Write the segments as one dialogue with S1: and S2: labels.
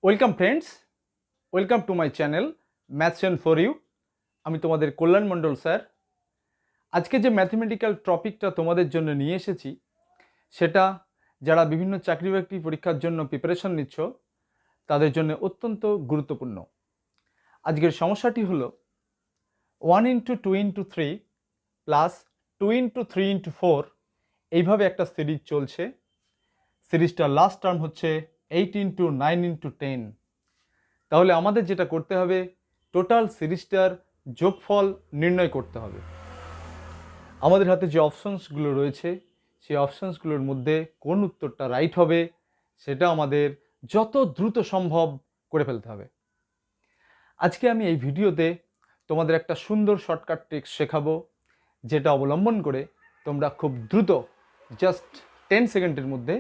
S1: Welcome friends, welcome to my channel Mathsian for you. আমি তোমাদের কল্যাণ মণ্ডল sir. আজকে যে ম্যাথমেটিক্যাল টপিকটা তোমাদের জন্য নিয়ে এসেছি সেটা যারা বিভিন্ন চাকরি বাকরি পরীক্ষার জন্য প্রিপারেশন নিচ্ছ তাদের জন্য অত্যন্ত গুরুত্বপূর্ণ। আজকের সমস্যাটি হলো 1x2x3 প্লাস 2x3x4 এইভাবে একটা সিরিজ চলছে। সিরিজটার লাস্ট টার্ম হচ্ছে 8x9x10। তাহলে আমাদের যেটা করতে হবে, টোটাল সিরিজটার যোগফল নির্ণয় করতে হবে। আমাদের হাতে যে অপশনসগুলো রয়েছে সেই অপশনসগুলোর মধ্যে কোন উত্তরটা রাইট হবে সেটা আমাদের যত দ্রুত সম্ভব করে ফেলতে হবে। আজকে আমি এই ভিডিওতে তোমাদের একটা সুন্দর শর্টকাট ট্রিক্স শেখাবো, যেটা অবলম্বন করে তোমরা খুব দ্রুত জাস্ট 10 সেকেন্ডের মধ্যে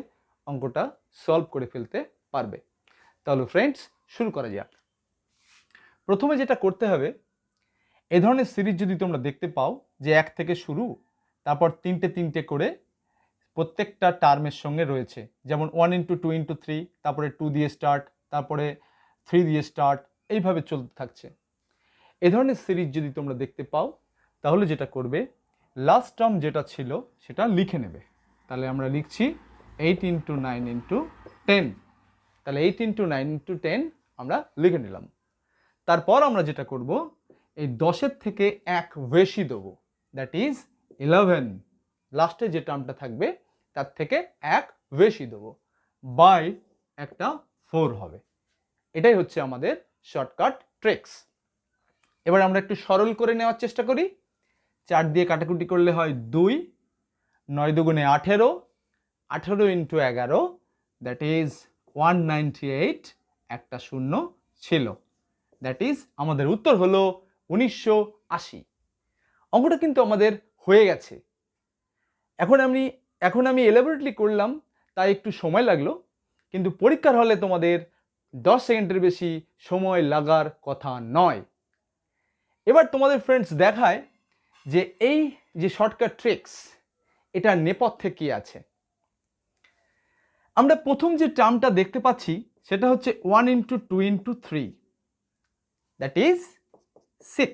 S1: অঙ্কটা সলভ করে ফেলতে পারবে। তাহলে ফ্রেন্ডস, শুরু করা যাক। প্রথমে যেটা করতে হবে, এই ধরনের সিরিজ যদি তোমরা দেখতে পাও যে 1 থেকে শুরু, তারপর তিনটে করে প্রত্যেকটা টার্মের সঙ্গে রয়েছে, যেমন 1x2x3, তারপরে 2 দিয়ে স্টার্ট, তারপরে 3 দিয়ে স্টার্ট, এইভাবে চলতে থাকছে। এই ধরনের সিরিজ যদি তোমরা দেখতে পাও তাহলে যেটা করবে, লাস্ট টার্ম যেটা ছিল সেটা লিখে নেবে। তাহলে আমরা লিখছি 8x9x10। তাহলে 8x9x10 আমরা লিখে নিলাম। তারপর আমরা যেটা করব, এই 10-এর থেকে 1 বেশি দেবো, দ্যাট ইজ 11। লাস্টে যে টার্মটা থাকবে তার থেকে 1 বেশি দেবো, বাই একটা 4 হবে। এটাই হচ্ছে আমাদের শর্টকাট ট্রিক্স। এবার আমরা একটু সরল করে নেওয়ার চেষ্টা করি। 4 দিয়ে কাটাকুটি করলে হয় 2, 9 দুগুণে 18, 18x11, দ্যাট ইজ 198, একটা শূন্য ছিল, দ্যাট ইজ আমাদের উত্তর হলো 1980। অঙ্কটা কিন্তু আমাদের হয়ে গেছে। এখন আমি এলাবোরেটলি করলাম, তাই একটু সময় লাগলো, কিন্তু পরীক্ষার হলে তোমাদের 10 সেকেন্ডের বেশি সময় লাগার কথা নয়। এবার তোমাদের ফ্রেন্ডস দেখায় যে এই যে শর্টকাট ট্রিক্স, এটার নেপথ্যে কি আছে। আমরা প্রথম যে টার্মটা দেখতে পাচ্ছি সেটা হচ্ছে 1x2x3, দ্যাট ইজ 6,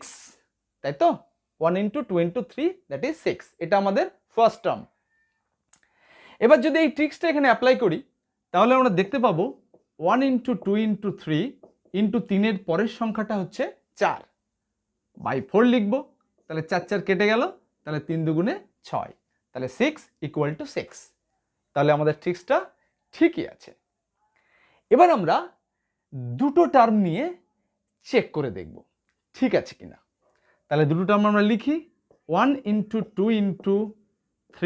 S1: তাই তো? 1x2x3, দ্যাট ইজ 6, এটা আমাদের ফার্স্ট টার্ম। এবার যদি এই ট্রিক্সটা এখানে অ্যাপ্লাই করি তাহলে আমরা দেখতে পাবো 1x2x3 ইন্টু 3-এর পরের সংখ্যাটা হচ্ছে 4, বাই 4 লিখবো। তাহলে 4 4 কেটে গেল, তাহলে 3 দুগুণে 6, তাহলে 6 = 6। তাহলে আমাদের ট্রিক্সটা ঠিকই আছে। এবার আমরা দুটো টার্ম নিয়ে চেক করে দেখব ঠিক আছে কিনা। তাহলে দুটো টার্ম আমরা লিখি, 1x2x3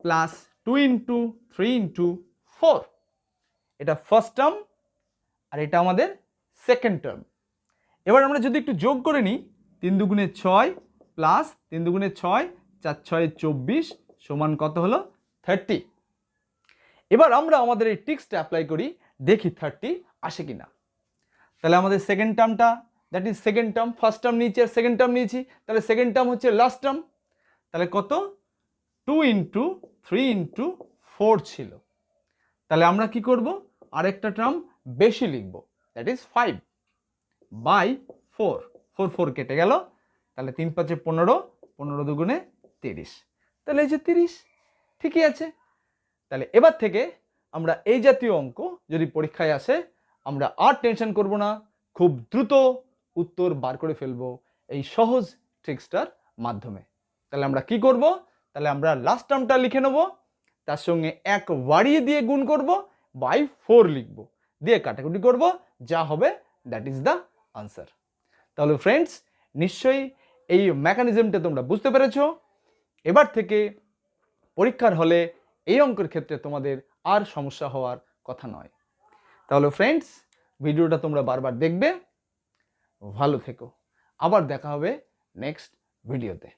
S1: প্লাস 2x3x4, এটা ফার্স্ট টার্ম আর এটা আমাদের সেকেন্ড টার্ম। এবার আমরা যদি একটু যোগ করে নিই, 3 দুগুণে 6 প্লাস 3 দুগুণে 6, 4 6 24 সমান কত হলো? 30। এবার আমরা আমাদের এই ট্রিক্সটা অ্যাপ্লাই করি, দেখি 30 আসে কিনা। তাহলে আমাদের সেকেন্ড টার্মটা, that is second term, first term নিয়েছি আর সেকেন্ড টার্ম নিয়েছি, তাহলে সেকেন্ড টার্ম হচ্ছে লাস্ট টার্ম। তাহলে কত? 2x3x4 ছিল। তাহলে আমরা কি করব, আরেকটা টার্ম বেশি লিখব, দ্যাট ইজ 5 বাই 4, 4 4 কেটে গেল, তাহলে 3 5 15, 15 দুগুণে 30, তাহলে এই যে 30 ঠিকই আছে। তাহলে এবার থেকে আমরা এই জাতীয় অঙ্ক যদি পরীক্ষায় আসে আমরা আর টেনশন করব না, খুব দ্রুত উত্তর বার করে ফেলবো এই সহজ ট্রিক্সটার মাধ্যমে। তাহলে আমরা কি করব, তাহলে আমরা লাস্ট টার্মটা লিখে নেব, তার সঙ্গে 1 বাড়িয়ে দিয়ে গুণ করব, বাই 4 লিখব, দিয়ে কাটাকুটি করব, যা হবে দ্যাট ইজ দ্য আনসার। তাহলে ফ্রেন্ডস, নিশ্চয়ই এই মেকানিজমটা তোমরা বুঝতে পেরেছো। এবার থেকে পরীক্ষার হলে এই অঙ্কের ক্ষেত্রে তোমাদের আর সমস্যা হওয়ার কথা নয়। তাহলে ফ্রেন্ডস, ভিডিওটা তোমরা বারবার দেখবে। ভালো থেকো, আবার দেখা হবে নেক্সট ভিডিওতে।